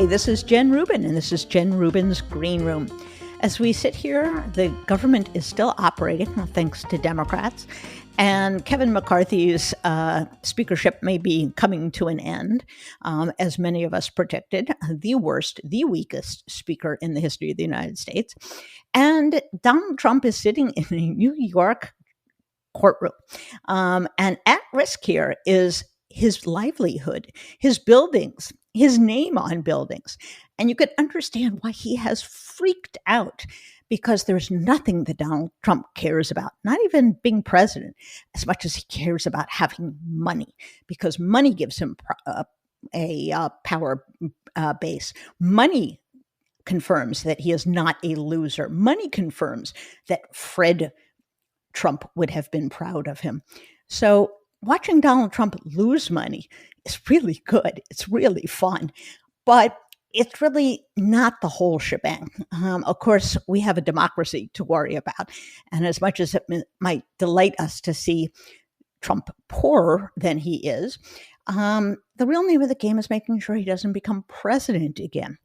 Hi, this is Jen Rubin, and this is Jen Rubin's Green Room. As we sit here, the government is still operating, thanks to Democrats, and Kevin McCarthy's speakership may be coming to an end, as many of us predicted, the worst, the weakest speaker in the history of the United States. And Donald Trump is sitting in a New York courtroom. And at risk here is his livelihood, his buildings, his name on buildings. And you could understand why he has freaked out, because there's nothing that Donald Trump cares about, not even being president, as much as he cares about having money, because money gives him a power base. Money confirms that he is not a loser. Money confirms that Fred Trump would have been proud of him. So watching Donald Trump lose money is really good. It's really fun. But it's really not the whole shebang. Of course, we have a democracy to worry about. And as much as it might delight us to see Trump poorer than he is, the real name of the game is making sure he doesn't become president again.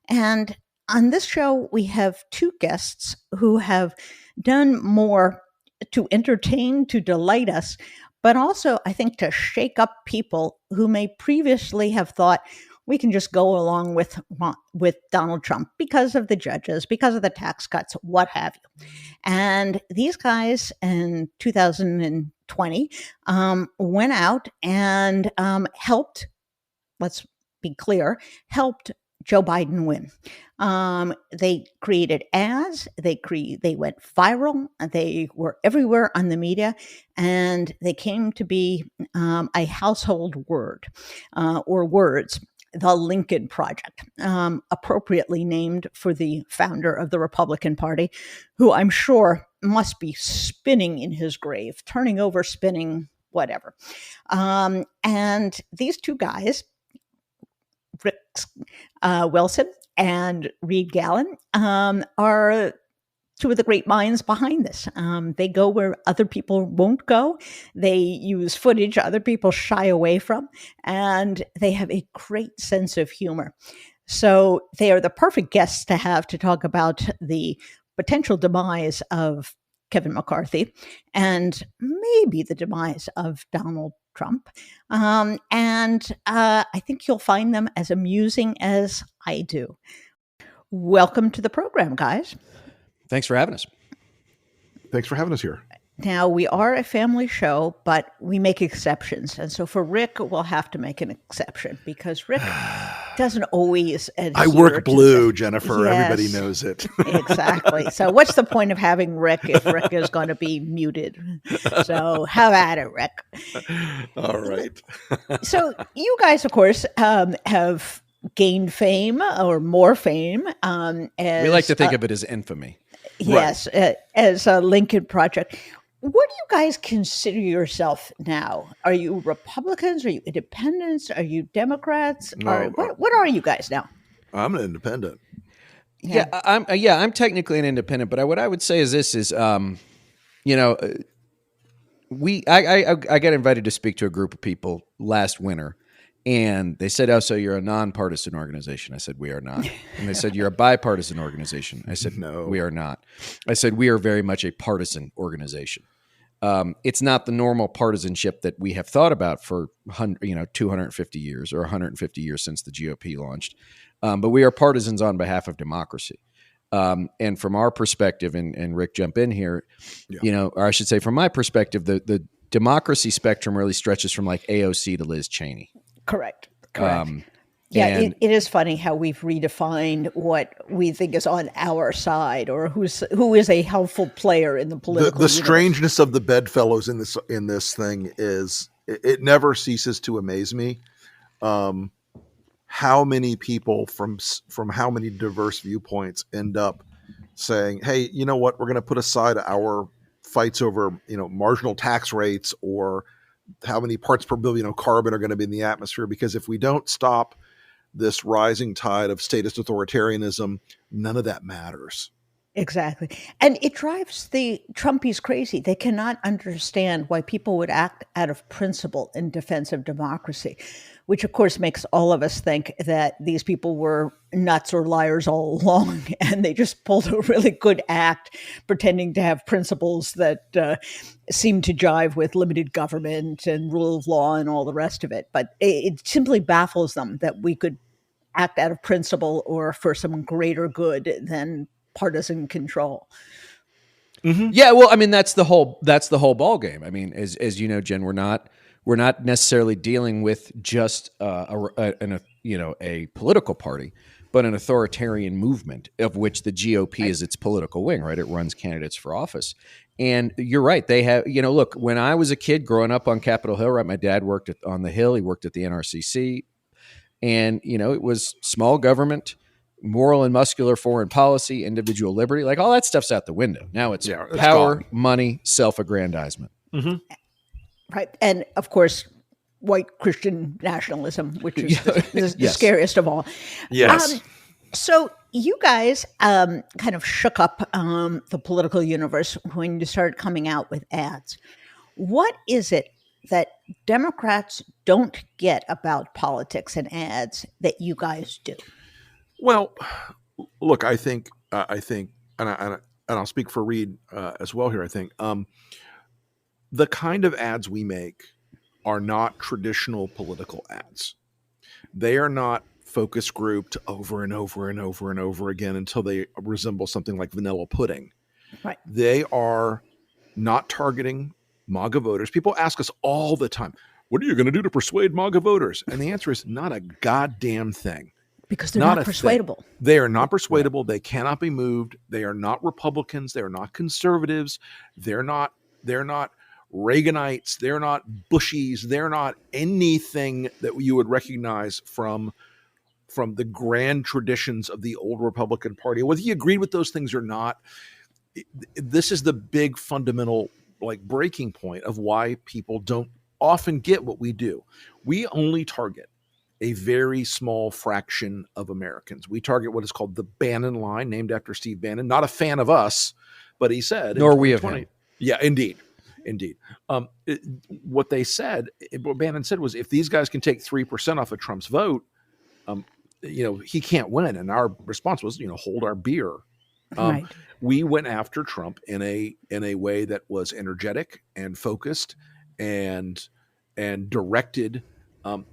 And on this show, we have two guests who have done more to entertain, to delight us, but also, I think, to shake up people who may previously have thought we can just go along with Donald Trump because of the judges, because of the tax cuts, what have you. And these guys in 2020 went out and helped, let's be clear, helped Joe Biden win. They created ads, they went viral, they were everywhere on the media, and they came to be a household word or words. The Lincoln Project, appropriately named for the founder of the Republican Party, who I'm sure must be spinning in his grave, turning over, spinning, whatever. And these two guys, Rick Wilson and Reed Galen, are two of the great minds behind this. They go where other people won't go. They use footage other people shy away from, and they have a great sense of humor. So they are the perfect guests to have to talk about the potential demise of Kevin McCarthy and maybe the demise of Donald Trump. And I think you'll find them as amusing as I do. Welcome to the program, guys. Thanks for having us. Thanks for having us here. Now, we are a family show, but we make exceptions. And so for Rick, we'll have to make an exception because Rick doesn't always adhere. I work blue, Jennifer. Yes, everybody knows it. Exactly. So what's the point of having Rick if Rick is going to be muted? So have at it, Rick. All right. So you guys, of course, have gained fame or more fame. We like to think of it as infamy. Yes, right. As a Lincoln Project. What do you guys consider yourself now? Are you Republicans? Are you independents? Are you Democrats? No, what are you guys now? I'm an independent. Yeah, I'm technically an independent, but what I would say is this is, I got invited to speak to a group of people last winter. And they said, "Oh, so you're a nonpartisan organization?" I said, "We are not." And they said, "You're a bipartisan organization?" I said, "No, we are not." I said, "We are very much a partisan organization. It's not the normal partisanship that we have thought about for 250 years or 150 years since the GOP launched, but we are partisans on behalf of democracy." And from our perspective, and Rick, jump in here, or I should say, from my perspective, the democracy spectrum really stretches from like AOC to Liz Cheney. Correct. It is funny how we've redefined what we think is on our side, or who is a helpful player in the political. The strangeness of the bedfellows in this thing is it never ceases to amaze me. How many people from how many diverse viewpoints end up saying, "Hey, you know what? We're going to put aside our fights over marginal tax rates or how many parts per billion of carbon are going to be in the atmosphere, because if we don't stop this rising tide of statist authoritarianism, none of that matters." Exactly. And it drives the Trumpies crazy. They cannot understand why people would act out of principle in defense of democracy, which of course makes all of us think that these people were nuts or liars all along. And they just pulled a really good act pretending to have principles that seem to jive with limited government and rule of law and all the rest of it. But it simply baffles them that we could act out of principle or for some greater good than partisan control. Mm-hmm. Yeah, well, I mean that's the whole ball game. I mean, as you know, Jen, we're not necessarily dealing with just a political party, but an authoritarian movement of which the GOP is its political wing. Right, it runs candidates for office, and you're right. They have, look. When I was a kid growing up on Capitol Hill, right, my dad worked on the Hill. He worked at the NRCC, and it was small government, moral and muscular foreign policy, individual liberty, like all that stuff's out the window. Now it's power, money, self-aggrandizement. Mm-hmm. Right. And of course, white Christian nationalism, which is the scariest of all. Yes. So you guys kind of shook up the political universe when you started coming out with ads. What is it that Democrats don't get about politics and ads that you guys do? Well, look, I think, and I'll speak for Reed as well here. I think the kind of ads we make are not traditional political ads. They are not focus grouped over and over and over and over again until they resemble something like vanilla pudding. Right. They are not targeting MAGA voters. People ask us all the time, what are you going to do to persuade MAGA voters? And the answer is not a goddamn thing. Because they're not persuadable. Thing. They are not persuadable. They cannot be moved. They are not Republicans. They are not conservatives. They're not Reaganites. They're not Bushies. They're not anything that you would recognize from the grand traditions of the old Republican Party. Whether you agreed with those things or not, this is the big fundamental breaking point of why people don't often get what we do. We only target a very small fraction of Americans. We target what is called the Bannon line, named after Steve Bannon. Not a fan of us, but he said, nor we of him. Yeah, indeed. What Bannon said was, if these guys can take 3% off of Trump's vote, he can't win. And our response was, hold our beer. Right. We went after Trump in a way that was energetic and focused and directed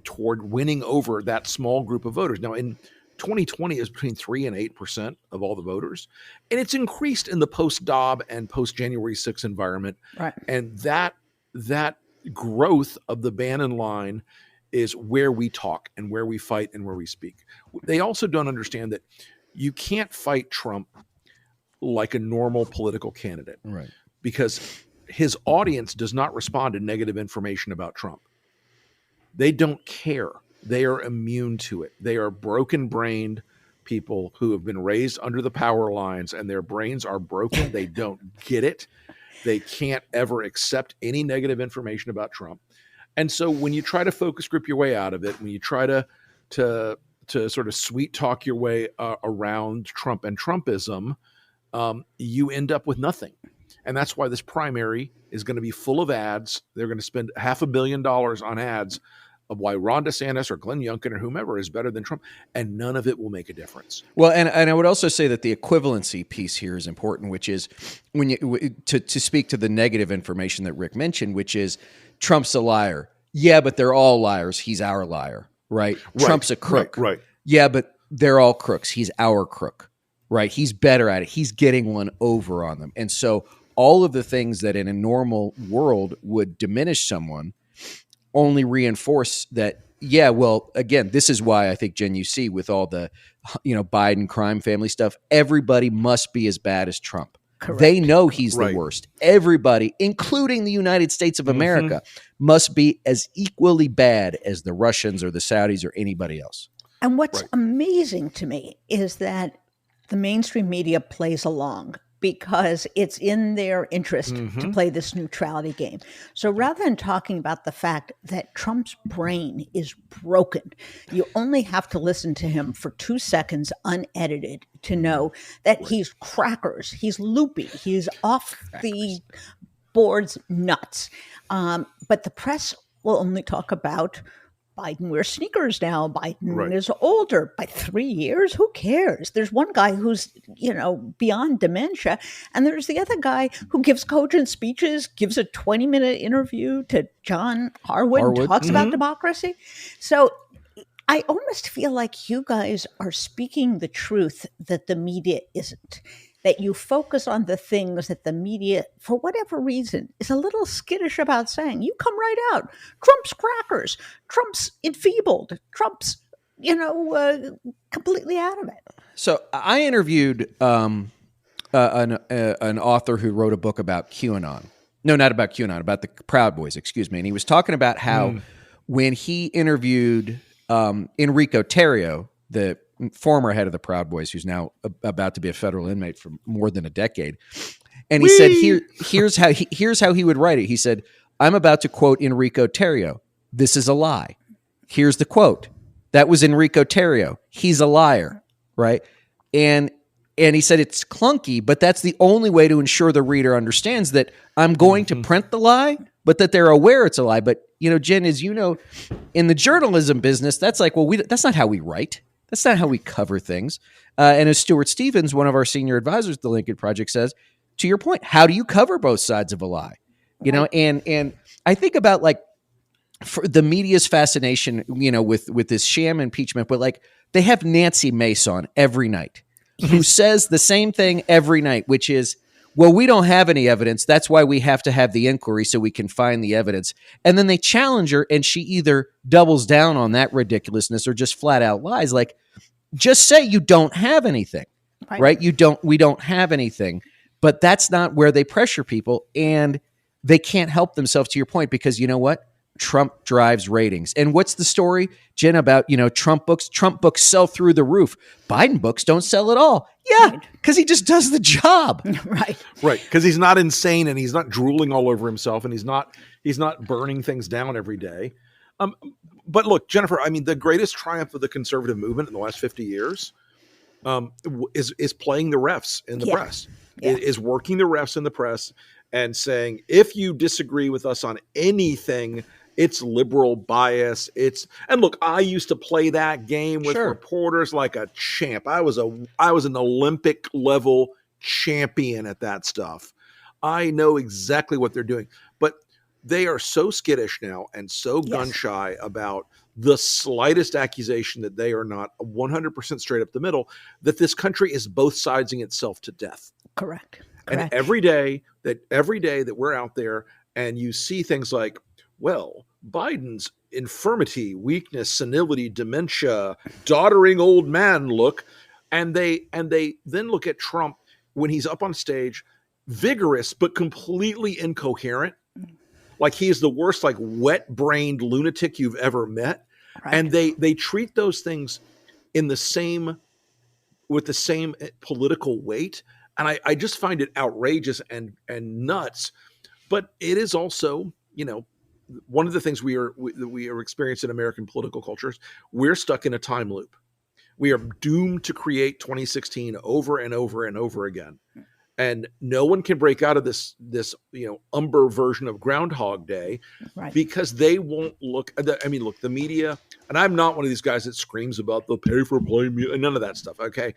toward winning over that small group of voters. Now, in 2020, it was between 3 and 8% of all the voters, and it's increased in the post-Dobb and post-January 6th environment. Right. And that growth of the Bannon line is where we talk and where we fight and where we speak. They also don't understand that you can't fight Trump like a normal political candidate, right? Because his audience does not respond to negative information about Trump. They don't care. They are immune to it. They are broken-brained people who have been raised under the power lines, and their brains are broken. They don't get it. They can't ever accept any negative information about Trump. And so when you try to focus group your way out of it, when you try to sort of sweet talk your way around Trump and Trumpism, you end up with nothing. And that's why this primary is going to be full of ads. They're going to spend $500 million on ads of why Ron DeSantis or Glenn Youngkin or whomever is better than Trump, and none of it will make a difference. Well, and I would also say that the equivalency piece here is important, which is when to speak to the negative information that Rick mentioned, which is Trump's a liar. Yeah, but they're all liars. He's our liar, right? Trump's a crook. Right. Yeah, but they're all crooks. He's our crook, right? He's better at it. He's getting one over on them. And so all of the things that in a normal world would diminish someone only reinforce that. Yeah, well, again, this is why I think, Jen, you see with all the, Biden crime family stuff, everybody must be as bad as Trump. Correct. They know he's the worst. Everybody, including the United States of America, must be as equally bad as the Russians or the Saudis or anybody else. And what's amazing to me is that the mainstream media plays along. because it's in their interest to play this neutrality game. So rather than talking about the fact that Trump's brain is broken, you only have to listen to him for 2 seconds unedited to know that he's crackers, he's loopy, he's off the board's nuts. But the press will only talk about Biden wears sneakers now. Biden is older by 3 years. Who cares? There's one guy who's, beyond dementia. And there's the other guy who gives cogent speeches, gives a 20-minute interview to John Harwood. And talks about democracy. So I almost feel like you guys are speaking the truth that the media isn't. That you focus on the things that the media, for whatever reason, is a little skittish about saying. You come right out. Trump's crackers. Trump's enfeebled. Trump's, completely out of it. So I interviewed an author who wrote a book about QAnon. No, not about QAnon, about the Proud Boys, excuse me. And he was talking about how when he interviewed Enrico Tarrio, the former head of the Proud Boys, who's now about to be a federal inmate for more than a decade. And he said, here's how he would write it. He said, I'm about to quote Enrico Tarrio. This is a lie. Here's the quote. That was Enrico Tarrio. He's a liar. Right. And he said, it's clunky, but that's the only way to ensure the reader understands that I'm going to print the lie, but that they're aware it's a lie. But, Jen, as you know, in the journalism business, that's like, that's not how we write. That's not how we cover things. And as Stuart Stevens, one of our senior advisors at the Lincoln Project, says, to your point, how do you cover both sides of a lie? And I think about for the media's fascination, with this sham impeachment, but they have Nancy Mace on every night who says the same thing every night, which is, well, we don't have any evidence. That's why we have to have the inquiry so we can find the evidence. And then they challenge her and she either doubles down on that ridiculousness or just flat out lies. Just say you don't have anything, right? We don't have anything, but that's not where they pressure people, and they can't help themselves, to your point, because you know what? Trump drives ratings. And what's the story, Jen, about, Trump books? Trump books sell through the roof. Biden books don't sell at all. Yeah, because he just does the job. Right. Because he's not insane and he's not drooling all over himself and he's not burning things down every day. But look, Jennifer, I mean, the greatest triumph of the conservative movement in the last 50 years is playing the refs in the press. Yeah. Is working the refs in the press and saying, if you disagree with us on anything, it's liberal bias. And look, I used to play that game with reporters like a champ. I was an Olympic level champion at that stuff. I know exactly what they're doing, but they are so skittish now and so gun shy about the slightest accusation that they are not 100% straight up the middle, that this country is both siding itself to death. Correct. And every day that we're out there and you see things like, well, Biden's infirmity, weakness, senility, dementia, doddering old man look, and they then look at Trump when he's up on stage, vigorous but completely incoherent, like he is the worst, wet-brained lunatic you've ever met, and they treat those things with the same political weight, and I just find it outrageous and nuts. But it is also, one of the things we are experiencing in American political cultures. We're stuck in a time loop. We are doomed to create 2016 over and over and over again. And no one can break out of this umber version of Groundhog Day, because they won't look. I mean, look, the media, and I'm not one of these guys that screams about the pay for play media, none of that stuff. Okay,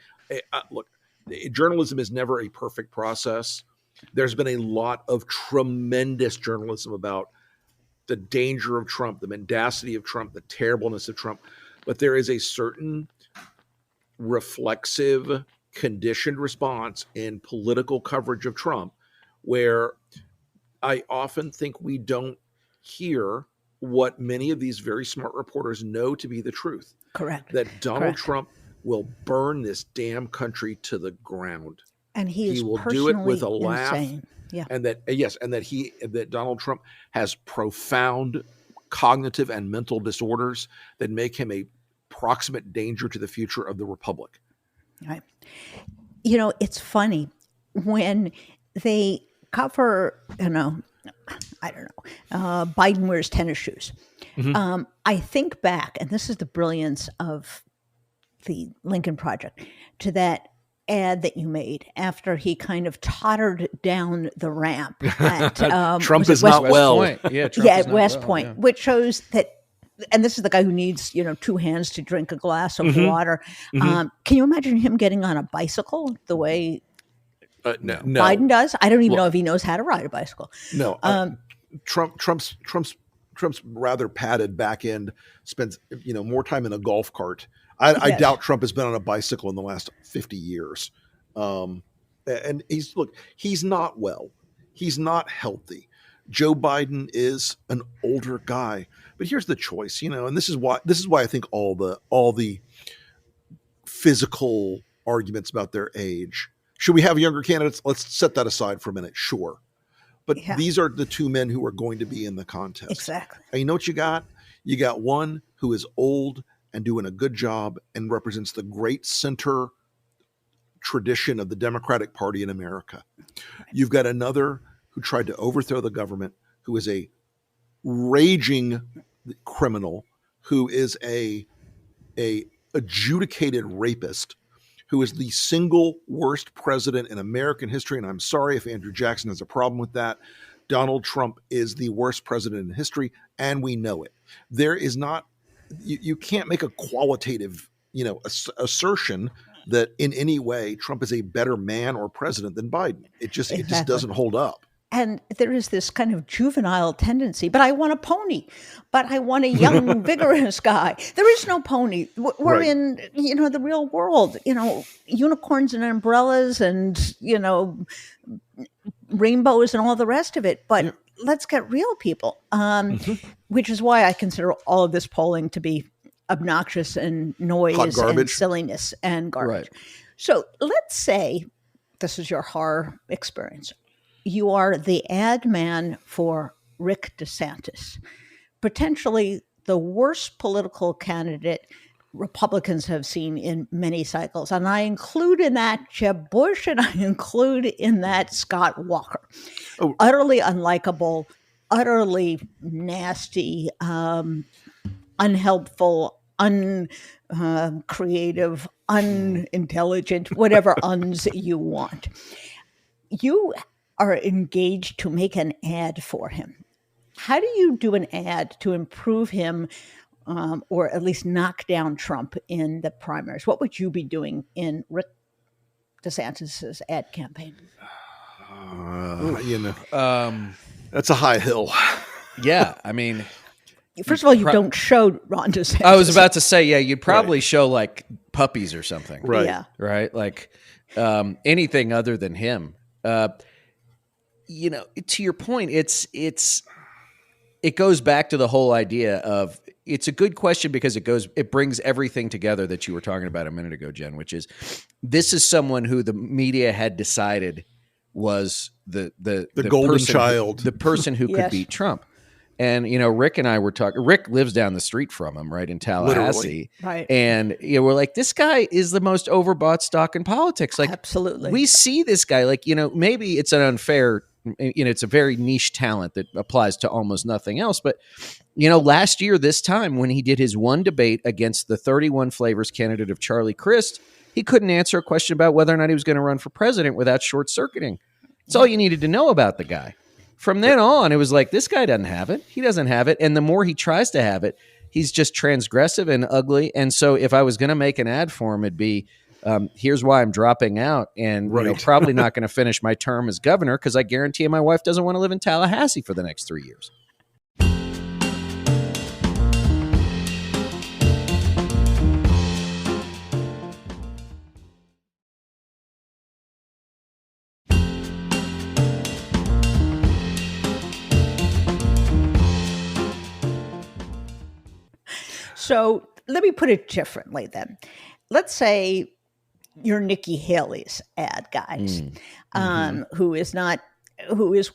look, journalism is never a perfect process. There's been a lot of tremendous journalism about the danger of Trump, the mendacity of Trump, the terribleness of Trump, but there is a certain reflexive, conditioned response in political coverage of Trump where I often think we don't hear what many of these very smart reporters know to be the truth. Correct. That Donald Trump will burn this damn country to the ground. And he will do it with a laugh. Insane. Yeah. And that Donald Trump has profound cognitive and mental disorders that make him a proximate danger to the future of the republic. Right. It's funny. when they cover, I don't know, Biden wears tennis shoes. I think back, and this is the brilliance of the Lincoln Project, to that ad that you made after he kind of tottered down the ramp at Trump is not well. Point. Yeah, Trump is at not West well, Point, yeah. which shows that. And this is the guy who needs, two hands to drink a glass of water. Can you imagine him getting on a bicycle the way No. Biden does? I don't even know if he knows how to ride a bicycle. No. Trump's rather padded back end spends more time in a golf cart. I doubt Trump has been on a bicycle in the last 50 years. And he's not well. He's not healthy. Joe Biden is an older guy. But here's the choice, and this is why I think all the physical arguments about their age. Should we have younger candidates? Let's set that aside for a minute. Sure. But these are the two men who are going to be in the contest. Exactly. And you know what you got? You got one who is old and doing a good job and represents the great center tradition of the Democratic Party in America. Right. You've got another who tried to overthrow the government, who is a raging criminal, who is a adjudicated rapist, who is the single worst president in American history. And I'm sorry if Andrew Jackson has a problem with that. Donald Trump is the worst president in history, and we know it. There is not, you can't make a qualitative, assertion that in any way Trump is a better man or president than Biden. It just doesn't hold up. And there is this kind of juvenile tendency, but I want a pony, but I want a young, vigorous guy. There is no pony. We're in, the real world, unicorns and umbrellas and, rainbows and all the rest of it. But let's get real people, which is why I consider all of this polling to be obnoxious and noise and silliness and garbage. Right. So let's say this is your horror experience. You are the ad man for Rick DeSantis, potentially the worst political candidate Republicans have seen in many cycles. And I include in that Jeb Bush, and I include in that Scott Walker. Oh. Utterly unlikable, utterly nasty, unhelpful, uncreative, unintelligent, whatever uns you want. You are engaged to make an ad for him. How do you do an ad to improve him or at least knock down Trump in the primaries? What would you be doing in Rick DeSantis' ad campaign? That's a high hill. Yeah, I mean... First of all, you don't show Ron DeSantis. I was about to say, you'd probably show like puppies or something. Right. Yeah. Right? Like anything other than him. To your point, it goes back to the whole idea of, it's a good question because it brings everything together that you were talking about a minute ago, Jen, which is, this is someone who the media had decided was the golden child, the person who could beat Trump. And, Rick and I were talking, Rick lives down the street from him, right, in Tallahassee. Literally. Right. And we're like, this guy is the most overbought stock in politics. Like, absolutely. We see this guy, like, maybe it's an unfair, it's a very niche talent that applies to almost nothing else. But, last year, this time, when he did his one debate against the 31 flavors candidate of Charlie Crist, he couldn't answer a question about whether or not he was going to run for president without short-circuiting. That's all you needed to know about the guy. From then on, it was like, this guy doesn't have it. He doesn't have it. And the more he tries to have it, he's just transgressive and ugly. And so if I was going to make an ad for him, it'd be, here's why I'm dropping out and probably not going to finish my term as governor because I guarantee you my wife doesn't want to live in Tallahassee for the next 3 years. So let me put it differently then. Let's say you're Nikki Haley's ad guys, who is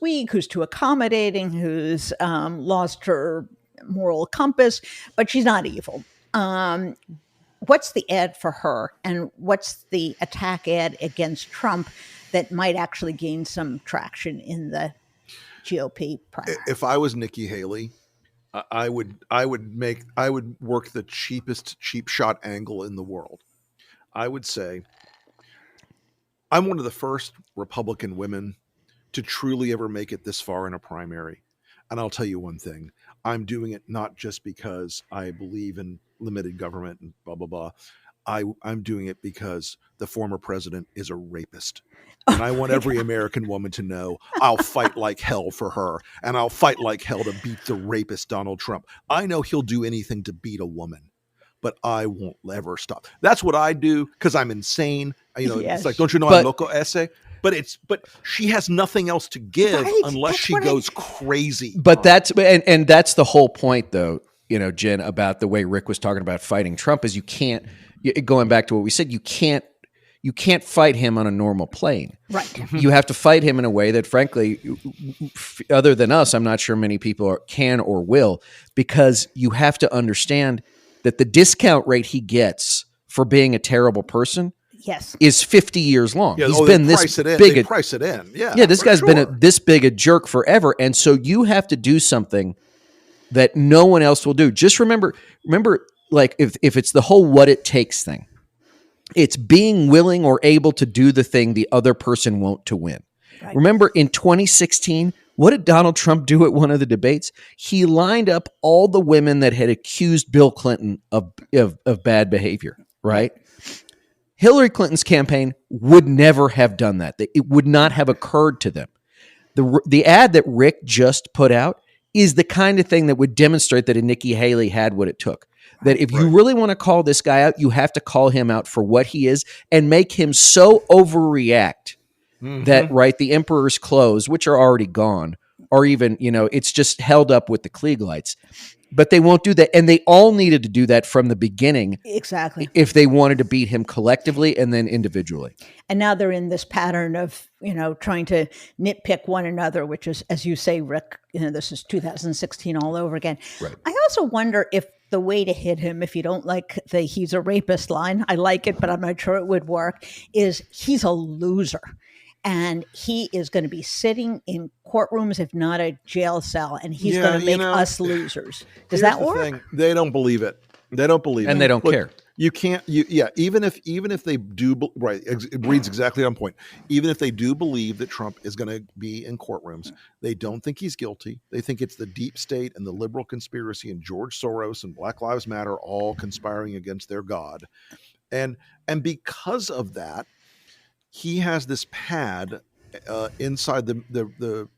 weak, who's too accommodating, who's lost her moral compass, but she's not evil. What's the ad for her, and what's the attack ad against Trump that might actually gain some traction in the GOP primary? If I was Nikki Haley, I would work the cheapest cheap shot angle in the world. I would say, I'm one of the first Republican women to truly ever make it this far in a primary. And I'll tell you one thing, I'm doing it not just because I believe in limited government and blah, blah, blah. I'm doing it because the former president is a rapist. And I want every American woman to know I'll fight like hell for her. And I'll fight like hell to beat the rapist, Donald Trump. I know he'll do anything to beat a woman, but I won't ever stop. That's what I do because I'm insane. Yes. It's like, don't you know I'm loco essay? But she has nothing else to give unless she goes crazy. But that's and that's the whole point, though, Jen, about the way Rick was talking about fighting Trump is you can't, going back to what we said, you can't fight him on a normal plane. Right. You have to fight him in a way that, frankly, other than us, I'm not sure many people can or will, because you have to understand that the discount rate he gets for being a terrible person is 50 years long. Yeah, he's been this big. They price it in. Yeah. Yeah, this guy's been this big a jerk forever. And so you have to do something that no one else will do. Just remember, like if it's the whole what it takes thing, it's being willing or able to do the thing the other person won't to win. Right. Remember in 2016, what did Donald Trump do at one of the debates? He lined up all the women that had accused Bill Clinton of bad behavior, right? Hillary Clinton's campaign would never have done that. It would not have occurred to them. The ad that Rick just put out is the kind of thing that would demonstrate that a Nikki Haley had what it took. That if you really want to call this guy out, you have to call him out for what he is and make him so overreact that, the emperor's clothes, which are already gone, or even, it's just held up with the Klieg lights. But they won't do that. And they all needed to do that from the beginning. Exactly. If they wanted to beat him collectively and then individually. And now they're in this pattern of, trying to nitpick one another, which is, as you say, Rick, this is 2016 all over again. Right. I also wonder if the way to hit him, if you don't like the he's a rapist line, I like it, but I'm not sure it would work, is he's a loser. And he is going to be sitting in courtrooms, if not a jail cell, and he's going to make us losers. Does that work? Thing. They don't believe it. They don't believe it. And they don't care. You can't, even if they do, it reads exactly on point. Even if they do believe that Trump is going to be in courtrooms, they don't think he's guilty. They think it's the deep state and the liberal conspiracy and George Soros and Black Lives Matter all conspiring against their God. And because of that, he has this pad inside the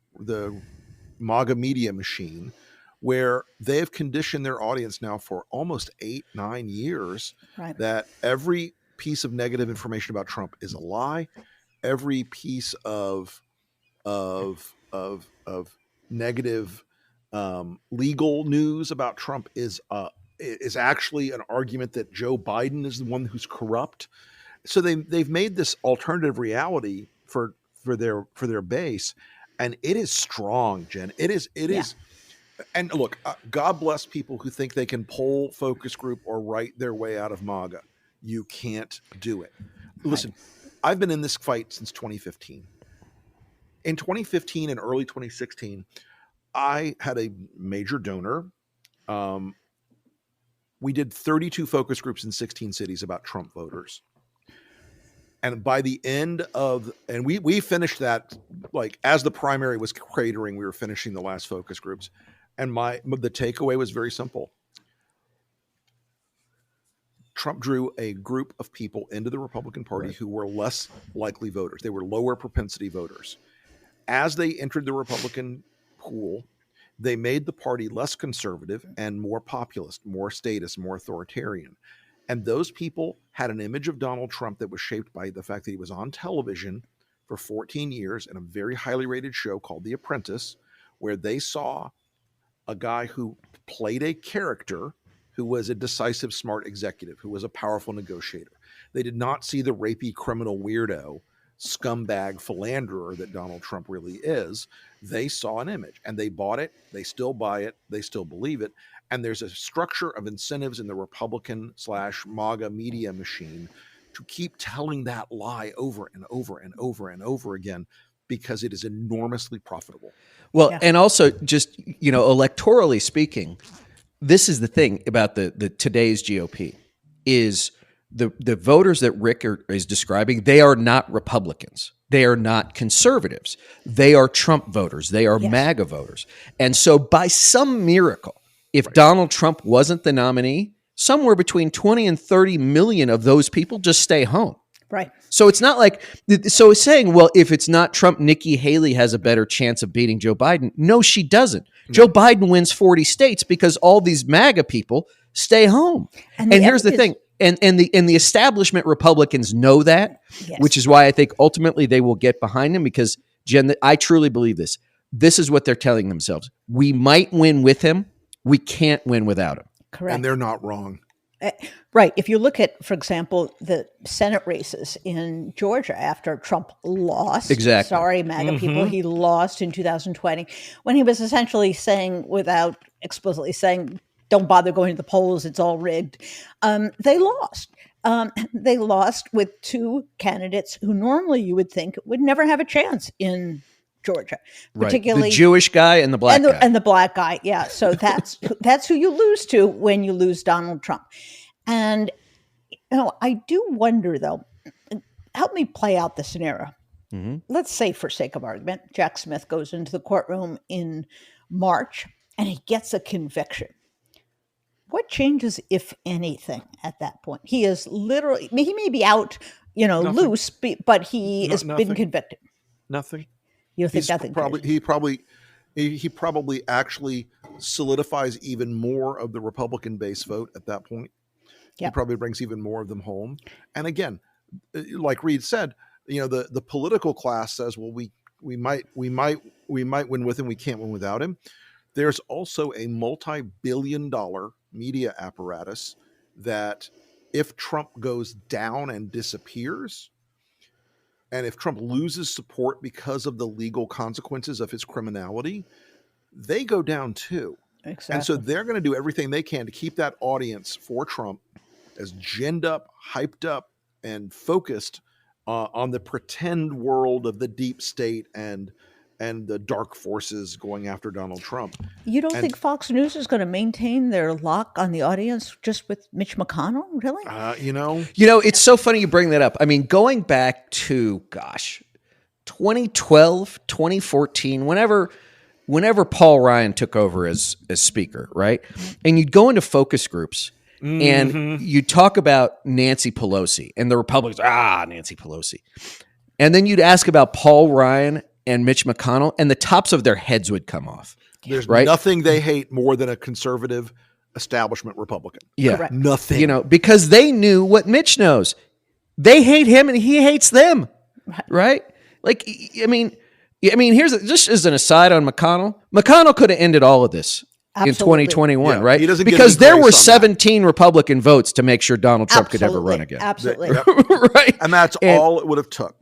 MAGA media machine where they have conditioned their audience now for almost 8-9 years that every piece of negative information about Trump is a lie. Every piece of negative legal news about Trump is actually an argument that Joe Biden is the one who's corrupt. So they've made this alternative reality for their base, and it is strong, Jen. It is. And look, God bless people who think they can poll, focus group, or write their way out of MAGA. You can't do it. Listen, I've been in this fight since 2015. In 2015 and early 2016, I had a major donor. We did 32 focus groups in 16 cities about Trump voters. And by the end of, and we finished that, like as the primary was cratering, we were finishing the last focus groups. And the takeaway was very simple. Trump drew a group of people into the Republican Party who were less likely voters. They were lower propensity voters. As they entered the Republican pool, they made the party less conservative and more populist, more statist, more authoritarian. And those people had an image of Donald Trump that was shaped by the fact that he was on television for 14 years in a very highly rated show called The Apprentice, where they saw a guy who played a character who was a decisive, smart executive, who was a powerful negotiator. They did not see the rapey criminal weirdo, scumbag philanderer that Donald Trump really is. They saw an image and they bought it. They still buy it. They still believe it. And there's a structure of incentives in the Republican/MAGA media machine to keep telling that lie over and over and over and over again, because it is enormously profitable. Well, and also just, electorally speaking, this is the thing about the today's GOP is the voters that Rick is describing, they are not Republicans. They are not conservatives. They are Trump voters. They are MAGA voters. And so by some miracle, if Donald Trump wasn't the nominee, somewhere between 20 and 30 million of those people just stay home. Right. So it's not like, so it's saying, well, if it's not Trump, Nikki Haley has a better chance of beating Joe Biden. No, she doesn't. No. Joe Biden wins 40 states because all these MAGA people stay home. And here's the thing. And the establishment Republicans know that, which is why I think ultimately they will get behind him, because, Jen, I truly believe this. This is what they're telling themselves. We might win with him. We can't win without him. Correct. And they're not wrong. Right. If you look at, for example, the Senate races in Georgia after Trump lost. Exactly. Sorry, MAGA people. He lost in 2020 when he was essentially saying, without explicitly saying, don't bother going to the polls, it's all rigged. They lost. They lost with two candidates who normally you would think would never have a chance in Georgia, particularly the Jewish guy and the black guy. And the black guy, yeah. So that's who you lose to when you lose Donald Trump. And I do wonder, though, help me play out the scenario. Mm-hmm. Let's say, for sake of argument, Jack Smith goes into the courtroom in March and he gets a conviction. What changes, if anything, at that point? He is literally, he may be out, loose, but he has been convicted. Nothing. You don't think nothing? He probably actually solidifies even more of the Republican base vote at that point. Yep. He probably brings even more of them home. And again, like Reed said, the political class says, well, we might win with him. We can't win without him. There's also a multi-billion-dollar media apparatus that if Trump goes down and disappears, and if Trump loses support because of the legal consequences of his criminality, they go down too. Exactly. And so they're going to do everything they can to keep that audience for Trump as ginned up, hyped up, and focused on the pretend world of the deep state and the dark forces going after Donald Trump. You don't think Fox News is going to maintain their lock on the audience just with Mitch McConnell, really? It's so funny you bring that up. I mean, going back to, 2012, 2014, whenever Paul Ryan took over as speaker, right? And you'd go into focus groups and you'd talk about Nancy Pelosi and the Republicans, Nancy Pelosi. And then you'd ask about Paul Ryan and Mitch McConnell, and the tops of their heads would come off. There's nothing they hate more than a conservative establishment Republican. Yeah. Correct. Nothing. Because they knew what Mitch knows. They hate him and he hates them. Right? Like, here's just as an aside on McConnell. McConnell could have ended all of this in 2021, right? Because there were 17 Republican votes to make sure Donald Trump could ever run again. Absolutely. Right. And that's all it would have took.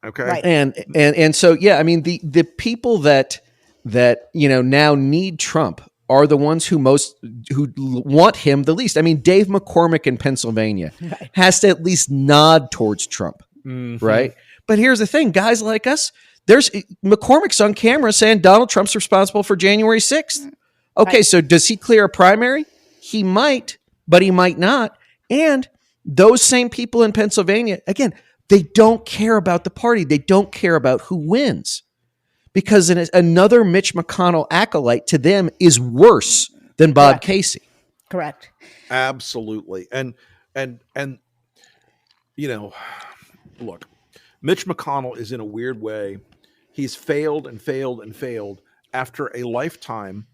Okay. Right. And so, the people that now need Trump are the ones who want him the least. I mean, Dave McCormick in Pennsylvania has to at least nod towards Trump, right? But here's the thing, guys like us, McCormick's on camera saying Donald Trump's responsible for January 6th. Okay, so does he clear a primary? He might, but he might not. And those same people in Pennsylvania, again, they don't care about the party. They don't care about who wins, because another Mitch McConnell acolyte to them is worse than Bob Casey. Correct. Absolutely. And look, Mitch McConnell is, in a weird way, he's failed and failed and failed after a lifetime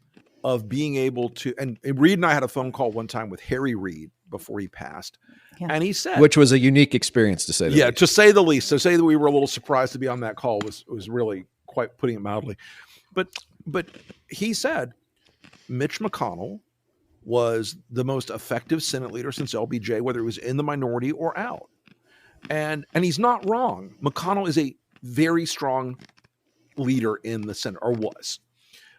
of being able to, and Reed and I had a phone call one time with Harry Reid before he passed. Yeah. And he said, which was a unique experience, to say the least. To say the least. So say that we were a little surprised to be on that call was really quite putting it mildly. But he said Mitch McConnell was the most effective Senate leader since LBJ, whether it was in the minority or out. And he's not wrong. McConnell is a very strong leader in the Senate, or was.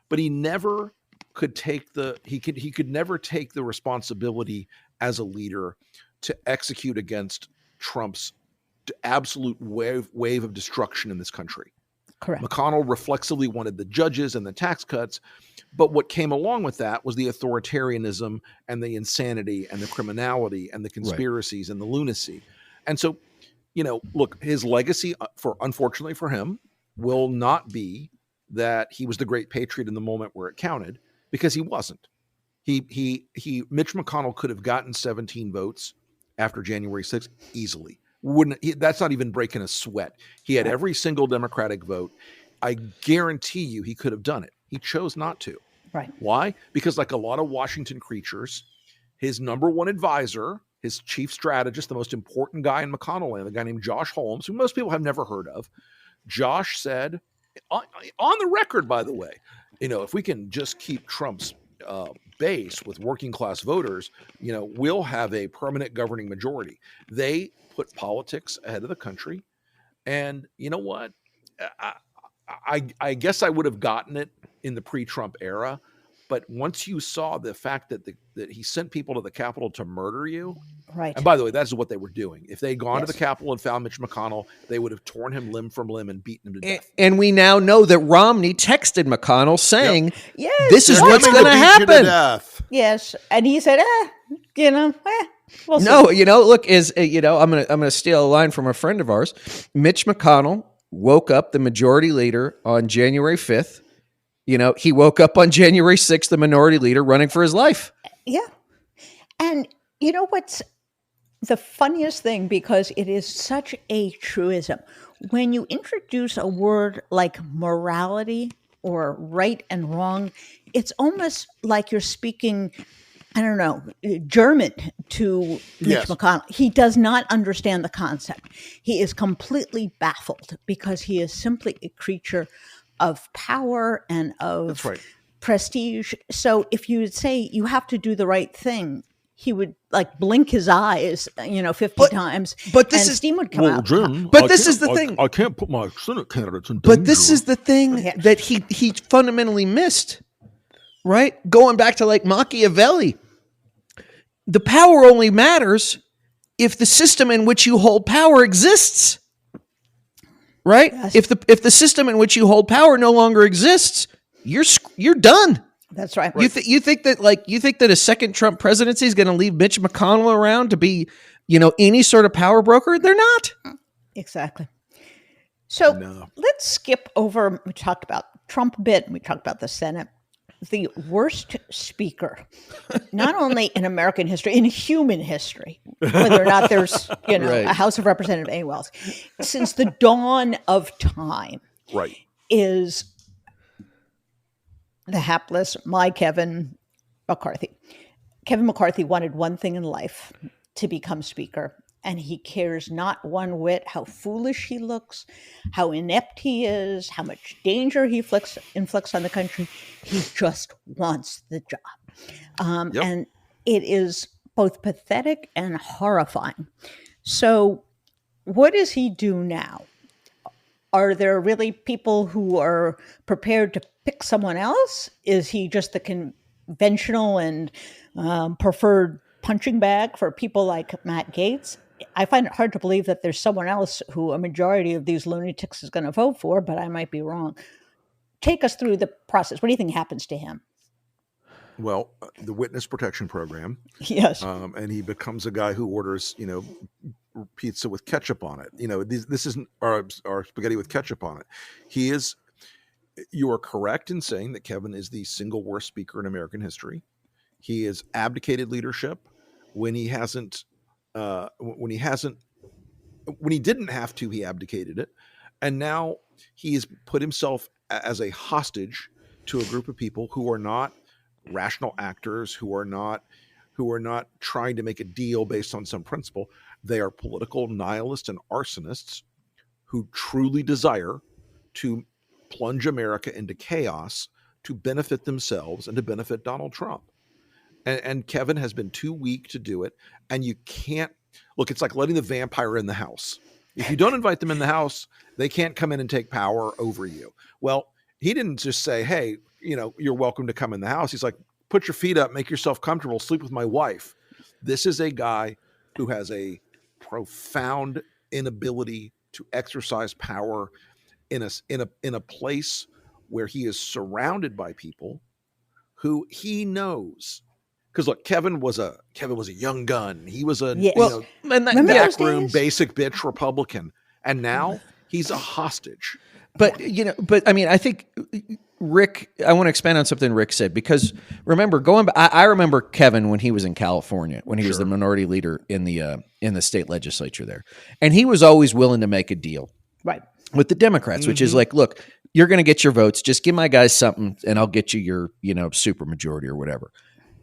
But he never could take he could never take the responsibility as a leader to execute against Trump's absolute wave of destruction in this country. Correct. McConnell reflexively wanted the judges and the tax cuts, but what came along with that was the authoritarianism and the insanity and the criminality and the conspiracies and the lunacy. And so, look, his legacy, unfortunately for him, will not be that he was the great patriot in the moment where it counted, because he wasn't. Mitch McConnell could have gotten 17 votes after January 6th easily. That's not even breaking a sweat. He had every single Democratic vote. I guarantee you he could have done it. He chose not to. Right. Why? Because like a lot of Washington creatures, his number one advisor, his chief strategist, the most important guy in McConnell land, a guy named Josh Holmes, who most people have never heard of, Josh said, on the record, by the way, if we can just keep Trump's base with working class voters, we'll have a permanent governing majority. They put politics ahead of the country. And you know what? I guess I would have gotten it in the pre-Trump era. But once you saw the fact that that he sent people to the Capitol to murder you, right? And by the way, that's what they were doing. If they had gone to the Capitol and found Mitch McConnell, they would have torn him limb from limb and beaten him to death. And we now know that Romney texted McConnell saying, "This is what's going to happen." Yes, and he said, we'll see. No, look, I'm gonna steal a line from a friend of ours. Mitch McConnell woke up the majority leader on January 5th. He woke up on January 6th, the minority leader running for his life. Yeah. And what's the funniest thing, because it is such a truism, when you introduce a word like morality or right and wrong, it's almost like you're speaking, I don't know, German to Mitch McConnell. He does not understand the concept. He is completely baffled because he is simply a creature of power and of prestige. So if you would say you have to do the right thing, he would blink his eyes, 50 times. But this and is steam would come out. Jim, but this is the thing. I can't put my Senate candidates in danger. But this is the thing that he fundamentally missed, right? Going back to Machiavelli, the power only matters if the system in which you hold power exists. Right? Yes. If the system in which you hold power no longer exists, you're done. That's right. You think that a second Trump presidency is going to leave Mitch McConnell around to be, any sort of power broker? They're not. Exactly. So let's skip over. We talked about Trump a bit, and we talked about the Senate. The worst speaker, not only in American history, in human history, whether or not there's, a House of Representatives anywhere else, since the dawn of time, is the hapless Kevin McCarthy. Kevin McCarthy wanted one thing in life: to become speaker. And he cares not one whit how foolish he looks, how inept he is, how much danger he inflicts on the country. He just wants the job. And it is both pathetic and horrifying. So what does he do now? Are there really people who are prepared to pick someone else? Is he just the conventional and preferred punching bag for people like Matt Gaetz? I find it hard to believe that there's someone else who a majority of these lunatics is going to vote for, but I might be wrong. Take us through the process. What do you think happens to him? Well, the witness protection program. Yes. And he becomes a guy who orders, pizza with ketchup on it. This isn't our spaghetti with ketchup on it. You are correct in saying that Kevin is the single worst speaker in American history. He has abdicated leadership when he didn't have to, he abdicated it. And now he has put himself as a hostage to a group of people who are not rational actors, who are not trying to make a deal based on some principle. They are political nihilists and arsonists who truly desire to plunge America into chaos to benefit themselves and to benefit Donald Trump. And Kevin has been too weak to do it. And you can't look, it's like letting the vampire in the house. If you don't invite them in the house, they can't come in and take power over you. Well, he didn't just say, hey, you're welcome to come in the house. He's like, put your feet up, make yourself comfortable, sleep with my wife. This is a guy who has a profound inability to exercise power in a place where he is surrounded by people who he knows. Because look, Kevin was a young gun. He was a backroom basic bitch Republican, and now he's a hostage. But I mean, I think Rick. I want to expand on something Rick said, because remember I remember Kevin when he was in California, when he was the minority leader in the state legislature there, and he was always willing to make a deal, right, with the Democrats, which is like, look, you're going to get your votes. Just give my guys something, and I'll get you your super majority or whatever.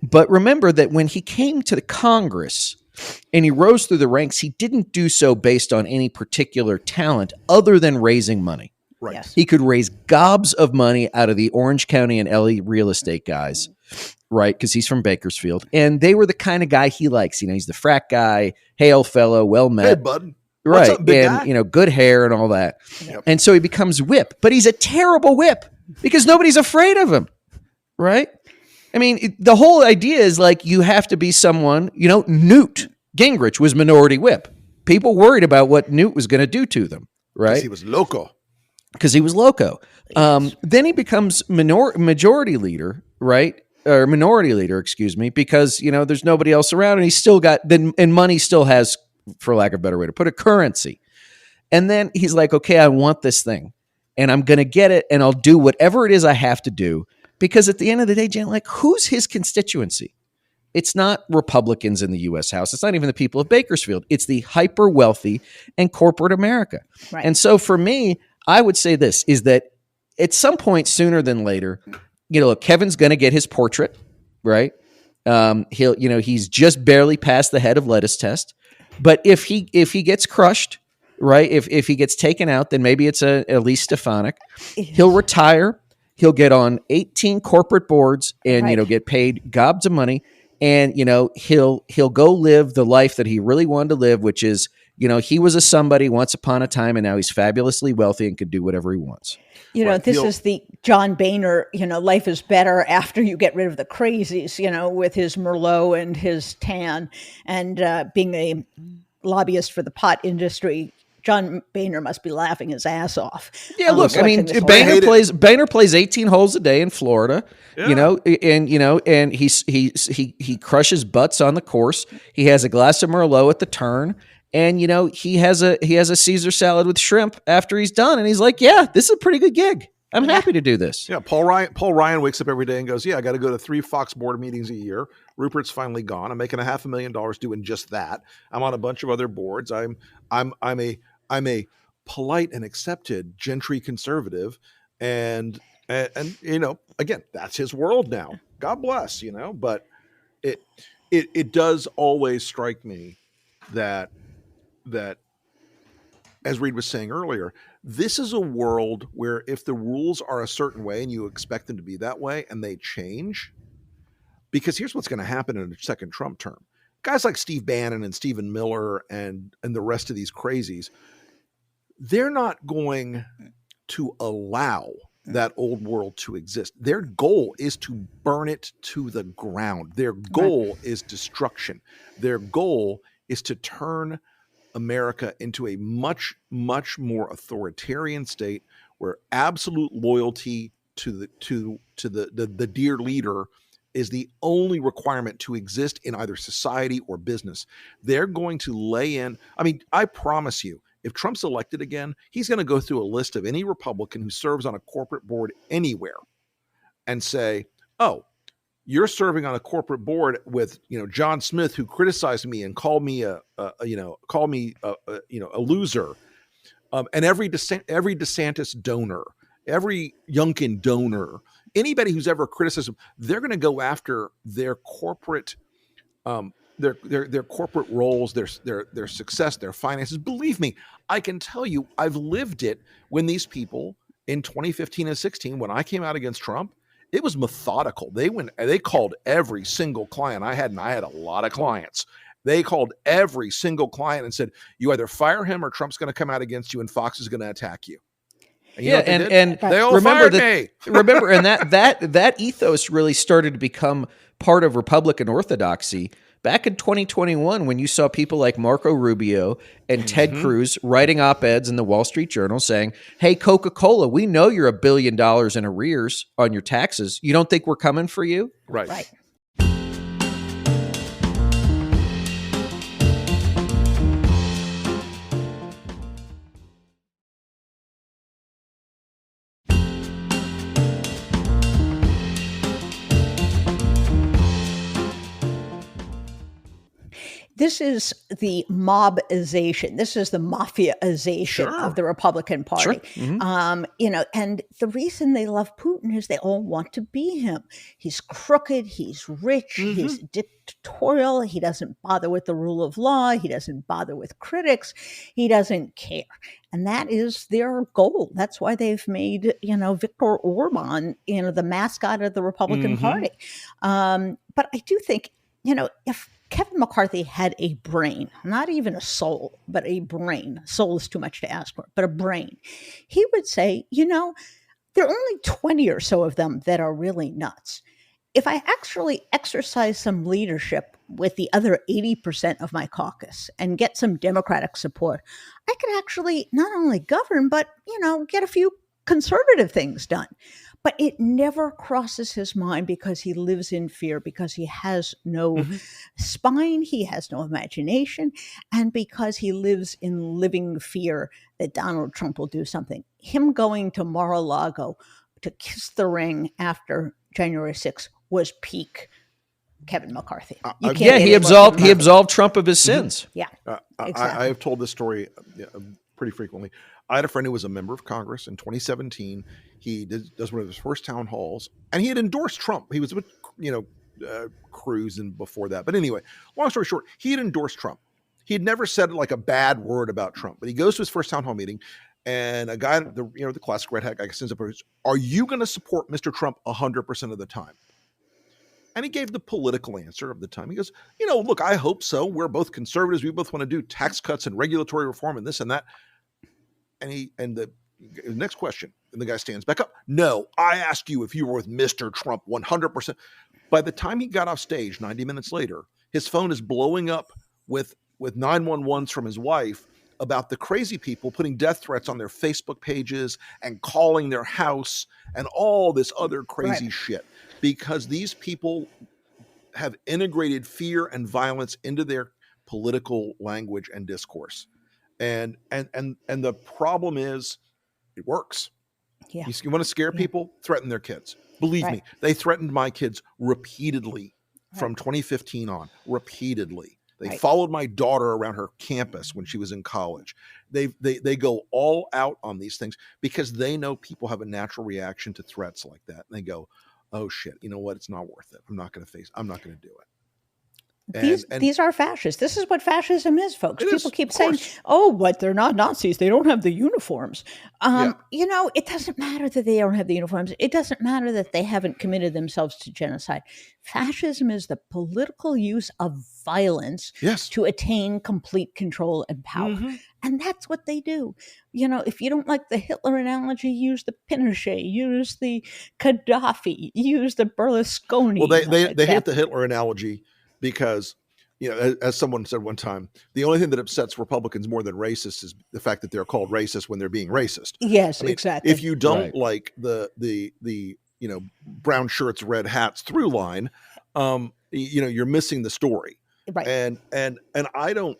But remember that when he came to the Congress and he rose through the ranks, he didn't do so based on any particular talent other than raising money. Right. Yes. He could raise gobs of money out of the Orange County and LA real estate guys, right? Because he's from Bakersfield. And they were the kind of guy he likes. He's the frat guy, hail fellow, well met. Hey, bud. Right. What's up, big guy? Good hair and all that. Yep. And so he becomes whip. But he's a terrible whip because nobody's afraid of him, right? I mean, the whole idea is like you have to be someone, Newt Gingrich was minority whip. People worried about what Newt was going to do to them, right? Because he was loco. Then he becomes majority leader, right? Or minority leader, excuse me, because, there's nobody else around, and he's still got, and money still has, for lack of a better way to put it, currency. And then he's like, okay, I want this thing, and I'm going to get it, and I'll do whatever it is I have to do. Because at the end of the day, Jan, like, who's his constituency? It's not Republicans in the U.S. House. It's not even the people of Bakersfield. It's the hyper wealthy and corporate America. Right. And so for me, I would say this is that at some point sooner than later, Kevin's going to get his portrait, right? He's just barely passed the head of lettuce test. But if he gets crushed, right? If he gets taken out, then maybe it's Elise Stefanik. He'll retire. He'll get on 18 corporate boards and, get paid gobs of money. And, he'll go live the life that he really wanted to live, which is, he was a somebody once upon a time, and now he's fabulously wealthy and can do whatever he wants. This is the John Boehner, life is better after you get rid of the crazies, with his Merlot and his tan and being a lobbyist for the pot industry. John Boehner must be laughing his ass off. Yeah, look, I mean, Boehner plays 18 holes a day in Florida, and he crushes butts on the course. He has a glass of Merlot at the turn, and he has a Caesar salad with shrimp after he's done, and he's like, yeah, this is a pretty good gig. I'm happy to do this. Yeah, Paul Ryan wakes up every day and goes, yeah, I got to go to 3 Fox board meetings a year. Rupert's finally gone. I'm making $500,000 doing just that. I'm on a bunch of other boards. I'm a polite and accepted gentry conservative, and again, that's his world now. God bless, but it does always strike me that as Reed was saying earlier, this is a world where if the rules are a certain way and you expect them to be that way and they change, because here's what's going to happen in a second Trump term. Guys like Steve Bannon and Stephen Miller and the rest of these crazies, they're not going to allow that old world to exist. Their goal is to burn it to the ground. Their goal is destruction. Their goal is to turn America into a much, much more authoritarian state where absolute loyalty to the dear leader is the only requirement to exist in either society or business. They're going to lay in. I mean, I promise you, if Trump's elected again, he's going to go through a list of any Republican who serves on a corporate board anywhere and say, oh, you're serving on a corporate board with, John Smith, who criticized me and called me a loser. And every DeSantis donor, every Youngkin donor, anybody who's ever criticized him, they're going to go after their corporate, their corporate roles, their success, their finances. Believe me, I can tell you, I've lived it when these people in 2015 and 16, when I came out against Trump, it was methodical. They called every single client I had, and I had a lot of clients. They called every single client and said, you either fire him or Trump's going to come out against you and Fox is going to attack you. And and they all fired me. And that ethos really started to become part of Republican orthodoxy Back in 2021, when you saw people like Marco Rubio and Ted Cruz writing op-eds in the Wall Street Journal saying, hey, Coca-Cola, we know you're $1 billion in arrears on your taxes. You don't think we're coming for you? Right. This is the mobization. This is the mafiaization of the Republican Party. And the reason they love Putin is they all want to be him. He's crooked. He's rich. He's dictatorial. He doesn't bother with the rule of law. He doesn't bother with critics. He doesn't care. And that is their goal. That's why they've made, Viktor Orban, the mascot of the Republican Party. But I do think, if Kevin McCarthy had a brain, not even a soul, but a brain. Soul is too much to ask for, but a brain. He would say, there are only 20 or so of them that are really nuts. If I actually exercise some leadership with the other 80% of my caucus and get some Democratic support, I could actually not only govern, but, get a few conservative things done. But it never crosses his mind because he lives in fear, because he has no spine, he has no imagination, and because he lives in living fear that Donald Trump will do something. Him going to Mar-a-Lago to kiss the ring after January 6th was peak Kevin McCarthy. He absolved Trump of his sins. Yeah, exactly. I have told this story pretty frequently. I had a friend who was a member of Congress in 2017. He does one of his first town halls, and he had endorsed Trump. He was with, Cruz and before that. But anyway, long story short, he had endorsed Trump. He had never said like a bad word about Trump. But he goes to his first town hall meeting, and a guy, the classic red hat guy, sends up, "Are you going to support Mr. Trump 100% of the time?" And he gave the political answer of the time. He goes, look, I hope so. We're both conservatives. We both want to do tax cuts and regulatory reform and this and that. And the next question, and the guy stands back up. "No, I asked you if you were with Mr. Trump 100%. By the time he got off stage, 90 minutes later, his phone is blowing up with 911s from his wife about the crazy people putting death threats on their Facebook pages and calling their house and all this other crazy shit, because these people have integrated fear and violence into their political language and discourse. And the problem is, it works. Yeah. You want to scare people? Threaten their kids. Believe me, they threatened my kids repeatedly from 2015 on. Repeatedly, they followed my daughter around her campus when she was in college. They go all out on these things because they know people have a natural reaction to threats like that. And they go, "Oh shit, you know what? It's not worth it. I'm not going to do it." These are fascists. This is what fascism is, folks. People keep saying, "Oh, but they're not Nazis. They don't have the uniforms." It doesn't matter that they don't have the uniforms. It doesn't matter that they haven't committed themselves to genocide. Fascism is the political use of violence to attain complete control and power. And that's what they do. If you don't like the Hitler analogy, use the Pinochet, use the Gaddafi, use the Berlusconi. Well, they hate the Hitler analogy because, as someone said one time, the only thing that upsets Republicans more than racists is the fact that they're called racist when they're being racist. Yes, exactly. If you don't like the brown shirts, red hats through line, you're missing the story. Right. And I don't.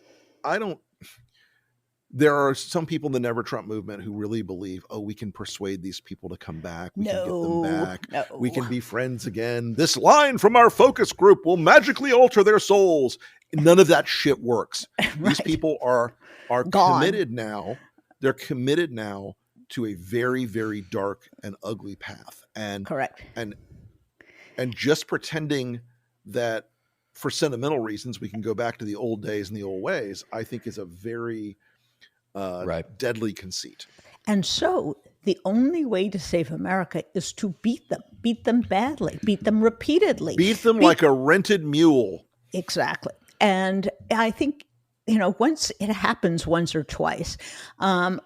There are some people in the Never Trump movement who really believe, we can persuade these people to come back. We can get them back. No. We can be friends again. This line from our focus group will magically alter their souls. None of that shit works. These people are committed now. They're committed now to a very, very dark and ugly path. And correct. And just pretending that for sentimental reasons we can go back to the old days and the old ways, I think is a very deadly conceit. And so the only way to save America is to beat them badly, beat them repeatedly. Beat them like a rented mule. Exactly. And I think, once it happens once or twice, I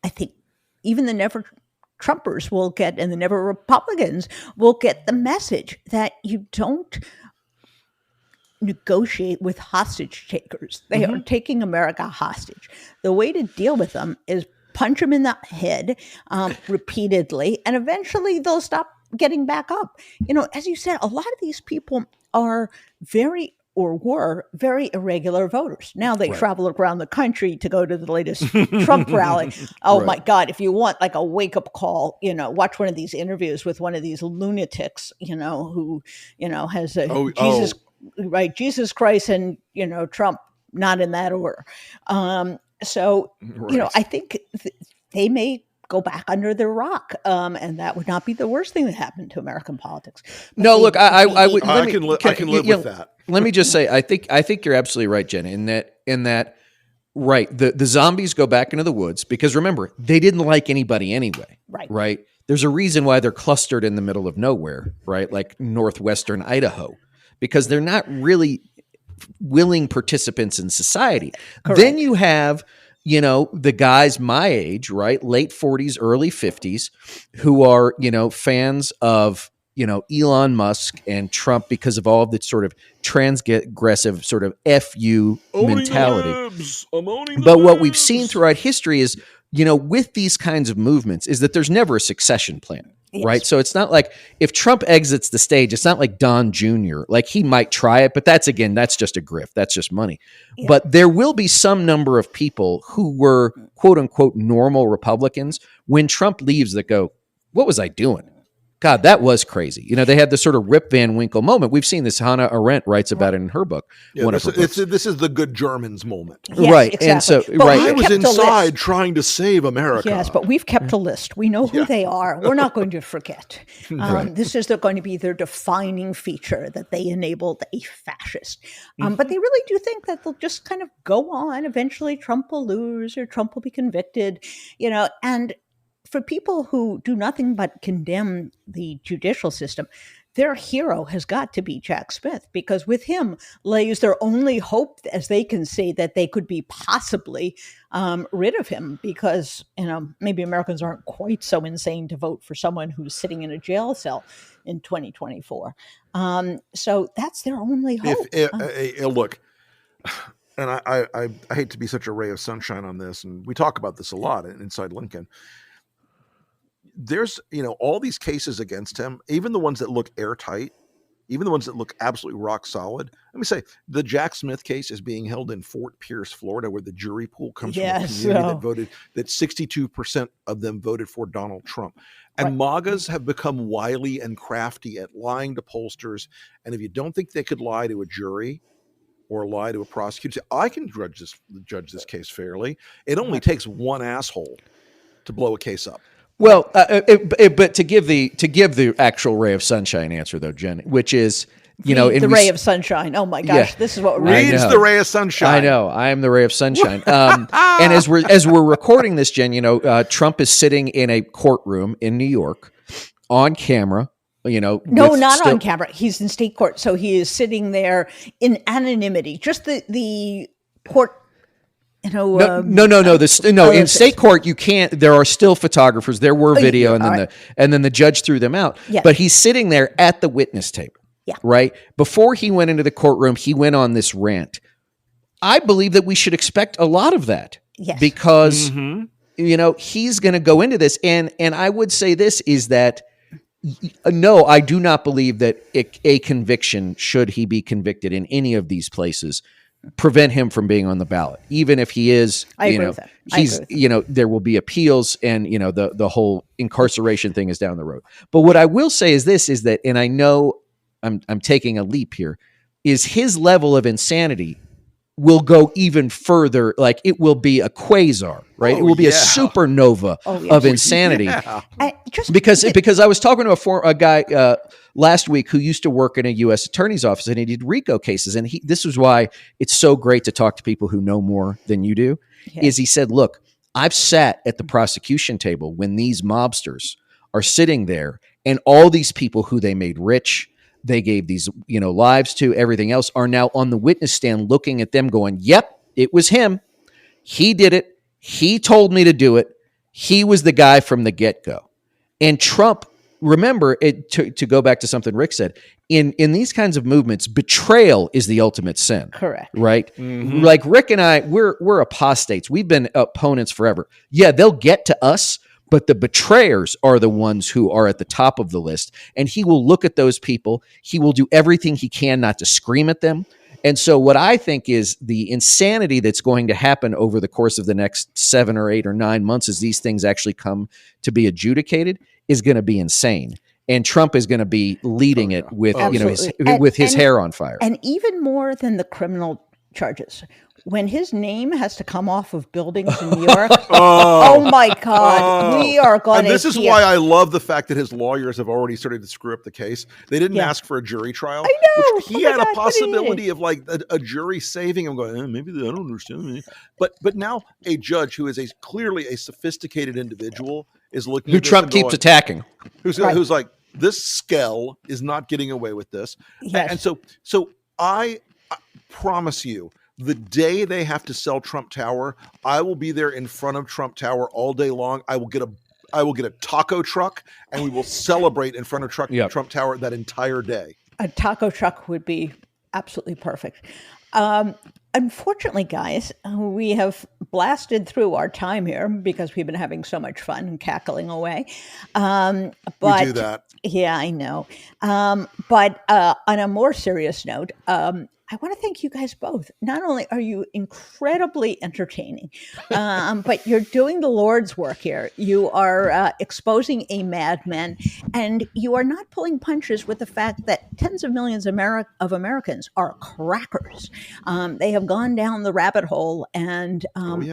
think even the Never Trumpers will get, and the Never Republicans will get the message that you don't negotiate with hostage takers. They are taking America hostage. The way to deal with them is punch them in the head repeatedly, and eventually they'll stop getting back up. As you said, a lot of these people are were very irregular voters. Now they travel around the country to go to the latest Trump rally. Oh my God, if you want like a wake-up call, watch one of these interviews with one of these lunatics, who, has Jesus Christ and, Trump, not in that order. I think they may go back under their rock, and that would not be the worst thing that happened to American politics. But no, look, I would. I can live with that. Let me just say, I think you're absolutely right, Jen. In that, right, the zombies go back into the woods because remember they didn't like anybody anyway. Right. There's a reason why they're clustered in the middle of nowhere, right, like northwestern Idaho, because they're not really willing participants in society. Correct. Then you have, the guys my age, right, late 40s, early 50s, who are, fans of, Elon Musk and Trump because of all of the sort of transgressive sort of FU mentality. But what we've seen throughout history is, with these kinds of movements is that there's never a succession plan. Yes. Right. So it's not like if Trump exits the stage, it's not like Don Jr. Like he might try it, but that's just a grift. That's just money. Yeah. But there will be some number of people who were quote unquote normal Republicans when Trump leaves that go, what was I doing? God, that was crazy. They had this sort of Rip Van Winkle moment. We've seen this. Hannah Arendt writes about it in her book. Yeah, this is the good Germans moment. Yes, right. Exactly. And so, but I was inside trying to save America. Yes, but we've kept a list. We know who they are. We're not going to forget. This is going to be their defining feature that they enabled a fascist. But they really do think that they'll just kind of go on. Eventually Trump will lose or Trump will be convicted, and for people who do nothing but condemn the judicial system, their hero has got to be Jack Smith, because with him lays their only hope, as they can see, that they could be possibly rid of him, because, maybe Americans aren't quite so insane to vote for someone who's sitting in a jail cell in 2024. So that's their only hope. Look, and I hate to be such a ray of sunshine on this, and we talk about this a lot inside Lincoln. There's, all these cases against him, even the ones that look airtight, even the ones that look absolutely rock solid. Let me say, the Jack Smith case is being held in Fort Pierce, Florida, where the jury pool comes from a community that 62% of them voted for Donald Trump. And MAGAs have become wily and crafty at lying to pollsters. And if you don't think they could lie to a jury or lie to a prosecutor, I can judge this case fairly. It only takes one asshole to blow a case up. Well, but to give the actual ray of sunshine answer though, Jen, which is, the ray of sunshine. Oh my gosh, this is what reads the ray of sunshine. I know, I am the ray of sunshine. And as we're recording this, Jen, Trump is sitting in a courtroom in New York on camera. No, not on camera. He's in state court, so he is sitting there in anonymity. Just the court. No. In state court, you can't. There are still photographers. There were video, and then the judge threw them out. Yeah. But he's sitting there at the witness table. Yeah. Right. Before he went into the courtroom, he went on this rant. I believe that we should expect a lot of that. Yes. Because he's going to go into this, and I would say this is that. No, I do not believe that a conviction, should he be convicted in any of these places, prevent him from being on the ballot, even if he is. I agree with that. He's, there will be appeals, and the whole incarceration thing is down the road. But what I will say is this: is that, and I know I'm taking a leap here, is his level of insanity will go even further. Like it will be a quasar, right? It will be a supernova of insanity. Because I was talking to a guy last week who used to work in a U.S. attorney's office, and he did RICO cases. And this is why it's so great to talk to people who know more than you do. Yeah. Is he said, look, I've sat at the prosecution table when these mobsters are sitting there, and all these people who they made rich, they gave these, lives to, everything else, are now on the witness stand looking at them going, yep, it was him. He did it. He told me to do it. He was the guy from the get-go. And Trump remember, to go back to something Rick said, in these kinds of movements, betrayal is the ultimate sin. Correct. Right? Mm-hmm. Like Rick and I, we're apostates. We've been opponents forever. Yeah, they'll get to us, but the betrayers are the ones who are at the top of the list. And he will look at those people. He will do everything he can not to scream at them. And so what I think is the insanity that's going to happen over the course of the next 7 or 8 or 9 months as these things actually come to be adjudicated is going to be insane. And Trump is going to be leading it with, with his hair on fire. And even more than the criminal charges. When his name has to come off of buildings in New York, oh my God, we are going to. And this is why I love the fact that his lawyers have already started to screw up the case. They didn't ask for a jury trial. I know. Which he had a possibility of like a jury saving him, going, maybe they don't understand me. But now a judge who is clearly a sophisticated individual is looking who at this Trump and keeps attacking. Who's like, this skell is not getting away with this. Yes. And so I promise you, the day they have to sell Trump Tower, I will be there in front of Trump Tower all day long. I will get a taco truck, and we will celebrate in front of Trump Tower that entire day. A taco truck would be absolutely perfect. Unfortunately, guys, we have blasted through our time here because we've been having so much fun and cackling away. But we do that. Yeah, I know. But on a more serious note, I want to thank you guys both. Not only are you incredibly entertaining, but you're doing the Lord's work here. You are exposing a madman, and you are not pulling punches with the fact that tens of millions of Americans are crackers. They have gone down the rabbit hole, and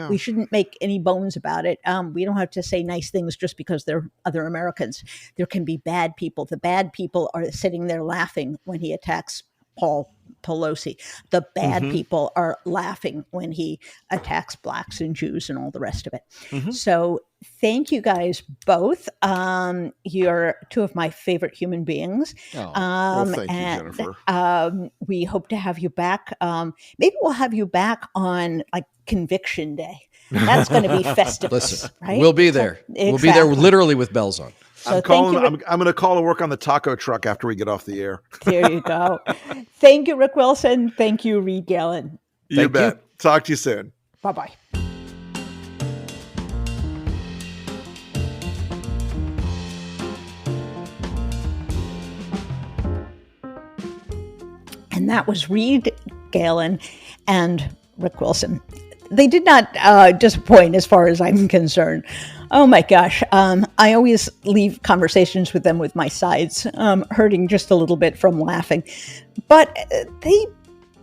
we shouldn't make any bones about it. We don't have to say nice things just because they're other Americans. There can be bad people. The bad people are sitting there laughing when he attacks Paul Pelosi. The bad people are laughing when he attacks blacks and Jews and all the rest of it. So thank you guys both. You're two of my favorite human beings. Thank you, Jennifer. We hope to have you back. Maybe we'll have you back on like Conviction Day. That's going to be festive. Listen, right? We'll be there. Exactly. We'll be there literally with bells on. So I'm going to call to work on the taco truck after we get off the air. There you go. Thank you, Rick Wilson. Thank you, Reed Galen. You bet. Talk to you soon. Bye-bye. And that was Reed Galen and Rick Wilson. They did not disappoint as far as I'm concerned. Oh my gosh. I always leave conversations with them with my sides hurting just a little bit from laughing. But they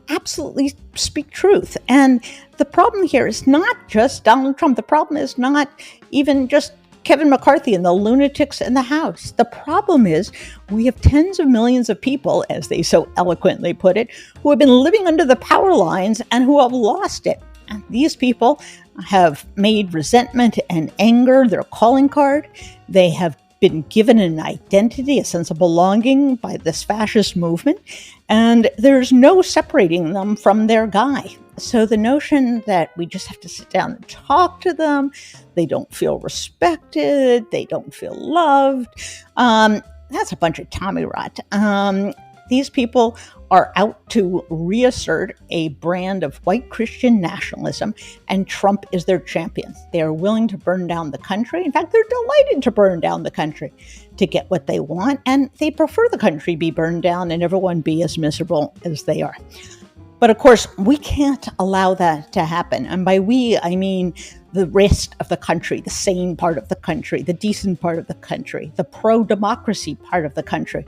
absolutely speak truth. And the problem here is not just Donald Trump. The problem is not even just Kevin McCarthy and the lunatics in the House. The problem is we have tens of millions of people, as they so eloquently put it, who have been living under the power lines and who have lost it. And these people have made resentment and anger their calling card. They have been given an identity, a sense of belonging by this fascist movement, and there's no separating them from their guy. So the notion that we just have to sit down and talk to them, they don't feel respected, they don't feel loved, that's a bunch of Tommy rot. These people are out to reassert a brand of white Christian nationalism, and Trump is their champion. They are willing to burn down the country. In fact, they're delighted to burn down the country to get what they want, and they prefer the country be burned down and everyone be as miserable as they are. But of course, we can't allow that to happen. And by we, I mean the rest of the country, the sane part of the country, the decent part of the country, the pro-democracy part of the country.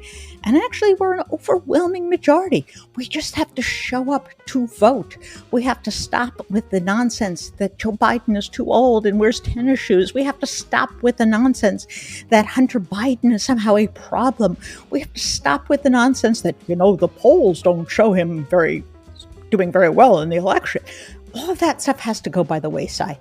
And actually, we're an overwhelming majority. We just have to show up to vote. We have to stop with the nonsense that Joe Biden is too old and wears tennis shoes. We have to stop with the nonsense that Hunter Biden is somehow a problem. We have to stop with the nonsense that, the polls don't show him doing very well in the election. All of that stuff has to go by the wayside.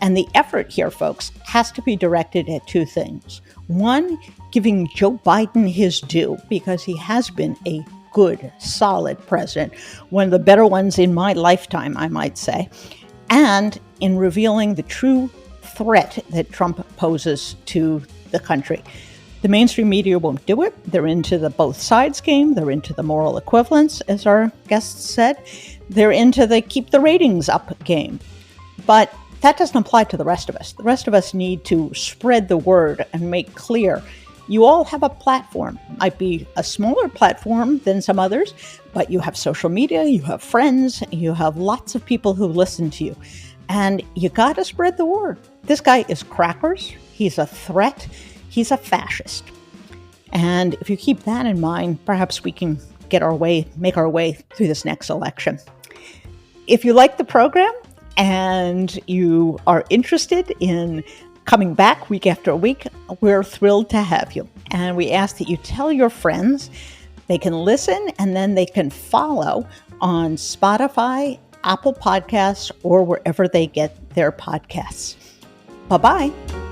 And the effort here, folks, has to be directed at two things. One, giving Joe Biden his due, because he has been a good, solid president, one of the better ones in my lifetime, I might say, and in revealing the true threat that Trump poses to the country. The mainstream media won't do it. They're into the both sides game. They're into the moral equivalence, as our guests said. They're into the keep the ratings up game. But that doesn't apply to the rest of us. The rest of us need to spread the word and make clear you all have a platform. It might be a smaller platform than some others, but you have social media, you have friends, you have lots of people who listen to you. And you got to spread the word. This guy is crackers. He's a threat. He's a fascist. And if you keep that in mind, perhaps we can make our way through this next election. If you like the program and you are interested in coming back week after week, we're thrilled to have you. And we ask that you tell your friends. They can listen and then they can follow on Spotify, Apple Podcasts, or wherever they get their podcasts. Bye-bye.